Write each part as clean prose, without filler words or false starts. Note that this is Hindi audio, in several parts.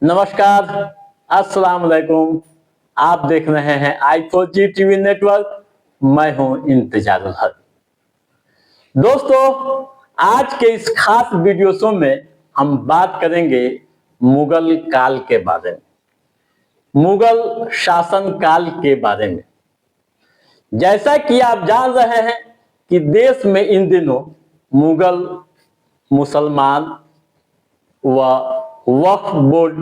नमस्कार, अस्सलाम वालेकुम। आप देख रहे हैं आई4जी टीवी नेटवर्क। मैं हूं इंतजारुल हक। दोस्तों, आज के इस खास वीडियो शो में हम बात करेंगे मुगल काल के बारे में, मुगल शासन काल के बारे में। जैसा कि आप जान रहे हैं कि देश में इन दिनों मुगल, मुसलमान व वक्फ बोर्ड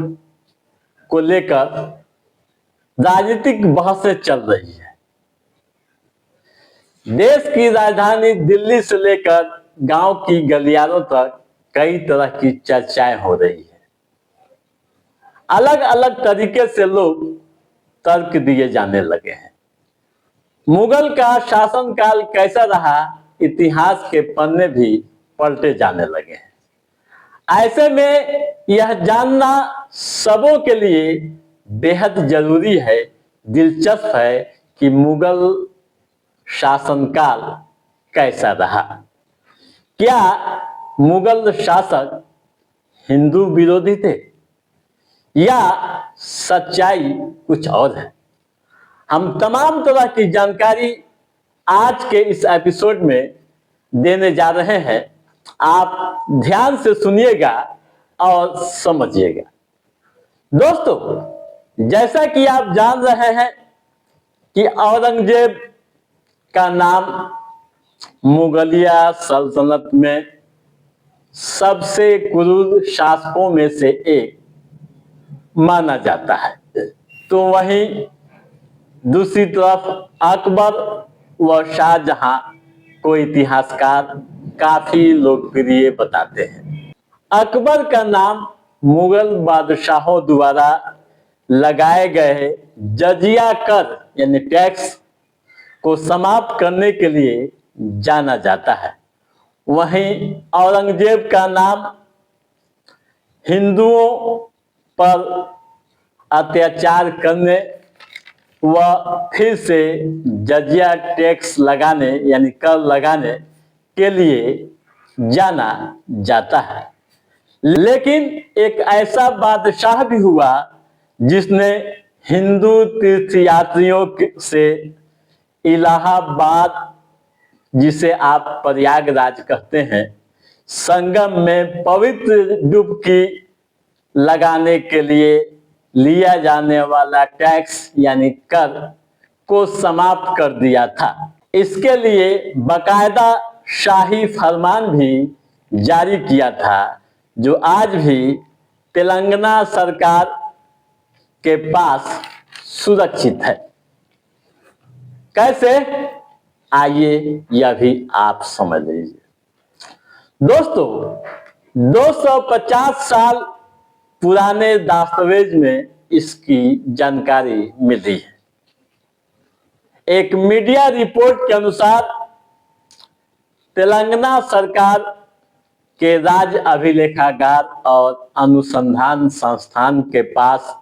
को लेकर राजनीतिक बहसें चल रही है। देश की राजधानी दिल्ली से लेकर गांव की गलियारों तक कई तरह की चर्चाएं हो रही है। अलग अलग तरीके से लोग तर्क दिए जाने लगे हैं। मुगल का शासनकाल कैसा रहा, इतिहास के पन्ने भी पलटे जाने लगे हैं। ऐसे में यह जानना सबों के लिए बेहद जरूरी है, दिलचस्प है कि मुगल शासनकाल कैसा रहा। क्या मुगल शासक हिंदू विरोधी थे या सच्चाई कुछ और है? हम तमाम तरह की जानकारी आज के इस एपिसोड में देने जा रहे हैं। आप ध्यान से सुनिएगा और समझिएगा। दोस्तों, जैसा कि आप जान रहे हैं कि औरंगजेब का नाम मुगलिया सल्तनत में सबसे क्रूर शासकों में से एक माना जाता है। तो वहीं दूसरी तरफ अकबर व शाहजहां को इतिहासकार काफी लोकप्रिय बताते हैं। अकबर का नाम मुगल बादशाहों द्वारा लगाए गए जजिया कर यानी टैक्स को समाप्त करने के लिए जाना जाता है। वहीं औरंगजेब का नाम हिंदुओं पर अत्याचार करने व फिर से जजिया टैक्स लगाने यानी कर लगाने के लिए जाना जाता है। लेकिन एक ऐसा बादशाह भी हुआ जिसने हिंदू तीर्थयात्रियों से इलाहाबाद, जिसे आप प्रयागराज कहते हैं, संगम में पवित्र डुबकी लगाने के लिए लिया जाने वाला टैक्स यानी कर को समाप्त कर दिया था। इसके लिए बकायदा शाही फरमान भी जारी किया था, जो आज भी तेलंगाना सरकार के पास सुरक्षित है। कैसे, आइए यह भी आप समझ लीजिए। दोस्तों, 250 साल पुराने दस्तावेज में इसकी जानकारी मिली है। एक मीडिया रिपोर्ट के अनुसार तेलंगाना सरकार के राज्य अभिलेखागार और अनुसंधान संस्थान के पास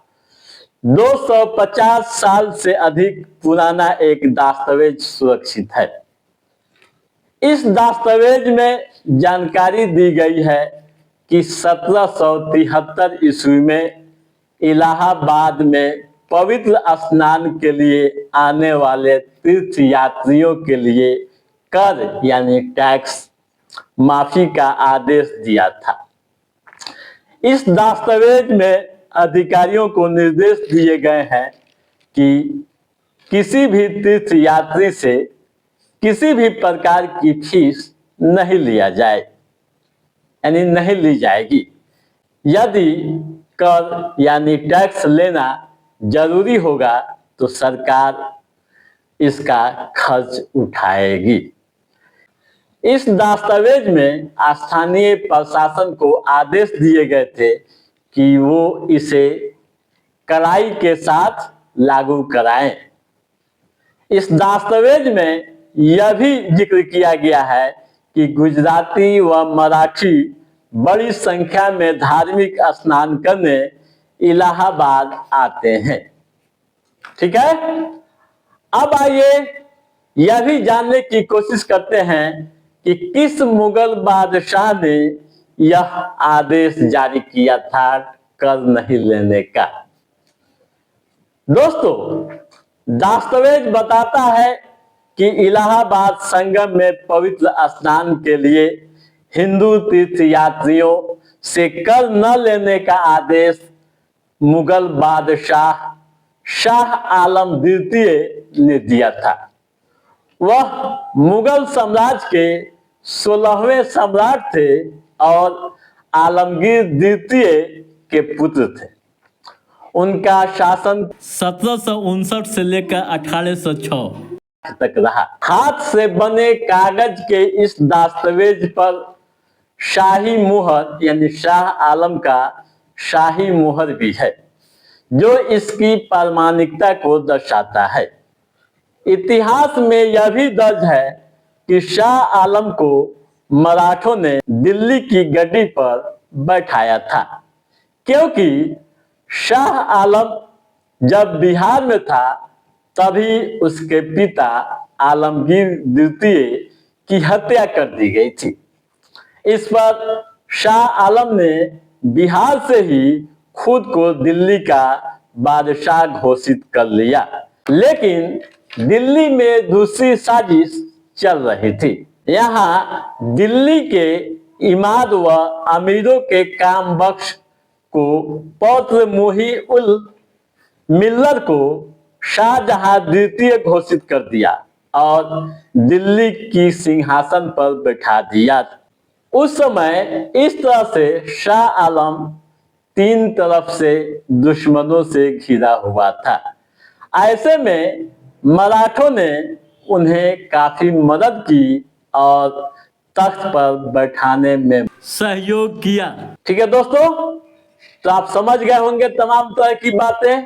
250 साल से अधिक पुराना एक दस्तावेज सुरक्षित है। इस दस्तावेज में जानकारी दी गई है कि 1773 ईस्वी में इलाहाबाद में पवित्र स्नान के लिए आने वाले तीर्थ यात्रियों के लिए कर यानी टैक्स माफी का आदेश दिया था। इस दस्तावेज में अधिकारियों को निर्देश दिए गए हैं कि किसी भी तीर्थ यात्री से किसी भी प्रकार की फीस नहीं लिया जाए, यानी नहीं ली जाएगी। यदि कर यानी टैक्स लेना जरूरी होगा तो सरकार इसका खर्च उठाएगी। इस दस्तावेज में स्थानीय प्रशासन को आदेश दिए गए थे कि वो इसे कड़ाई के साथ लागू कराएं। इस दस्तावेज में यह भी जिक्र किया गया है कि गुजराती व मराठी बड़ी संख्या में धार्मिक स्नान करने इलाहाबाद आते हैं। ठीक है, अब आइए यह भी जानने की कोशिश करते हैं कि किस मुगल बादशाह ने यह आदेश जारी किया था कर्ज नहीं लेने का। दोस्तों, दस्तावेज बताता है कि इलाहाबाद संगम में पवित्र स्नान के लिए हिंदू तीर्थ यात्रियों से कर्ज न लेने का आदेश मुगल बादशाह शाह आलम द्वितीय ने दिया था। वह मुगल साम्राज्य के 16वें सम्राट थे और आलमगीर द्वितीय के पुत्र थे। उनका शासन 1759 से लेकर 1806 तक रहा। हाथ से बने कागज के इस दस्तावेज पर शाही मुहर यानी शाह आलम का शाही मुहर भी है, जो इसकी प्रामाणिकता को दर्शाता है। इतिहास में यह भी दर्ज है कि शाह आलम को मराठों ने दिल्ली की गद्दी पर बैठाया था, क्योंकि शाह आलम जब बिहार में था तभी उसके पिता आलमगीर द्वितीय की हत्या कर दी गई थी। इस पर शाह आलम ने बिहार से ही खुद को दिल्ली का बादशाह घोषित कर लिया, लेकिन दिल्ली में दूसरी साजिश चल रही थी। यहाँ दिल्ली के इमाद व अमीरों के काम बख्श को पौत्र मुही उल मिल्लर को शाहजहां द्वितीय घोषित कर दिया और दिल्ली की सिंहासन पर बैठा दिया। उस समय इस तरह से शाह आलम तीन तरफ से दुश्मनों से घिरा हुआ था। ऐसे में मराठों ने उन्हें काफी मदद की और तख्त पर बैठाने में सहयोग किया। ठीक है दोस्तों, तो आप समझ गए होंगे तमाम तरह की बातें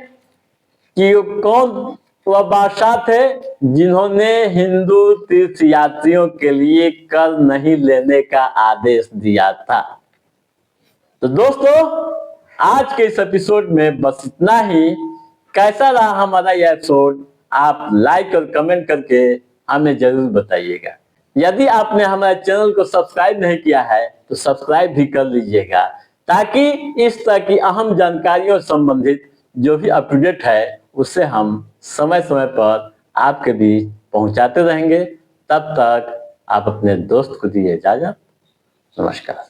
कि कौन वह बादशाह थे जिन्होंने हिंदू तीर्थ यात्रियों के लिए कर्ज नहीं लेने का आदेश दिया था। तो दोस्तों, आज के इस एपिसोड में बस इतना ही। कैसा रहा हमारा यह एपिसोड आप लाइक और कमेंट करके हमें जरूर बताइएगा। यदि आपने हमारे चैनल को सब्सक्राइब नहीं किया है तो सब्सक्राइब भी कर लीजिएगा, ताकि इस तरह की अहम जानकारियों से संबंधित जो भी अपडेट है उसे हम समय समय पर आपके बीच पहुंचाते रहेंगे। तब तक आप अपने दोस्त को दीजिए इजाजत। नमस्कार।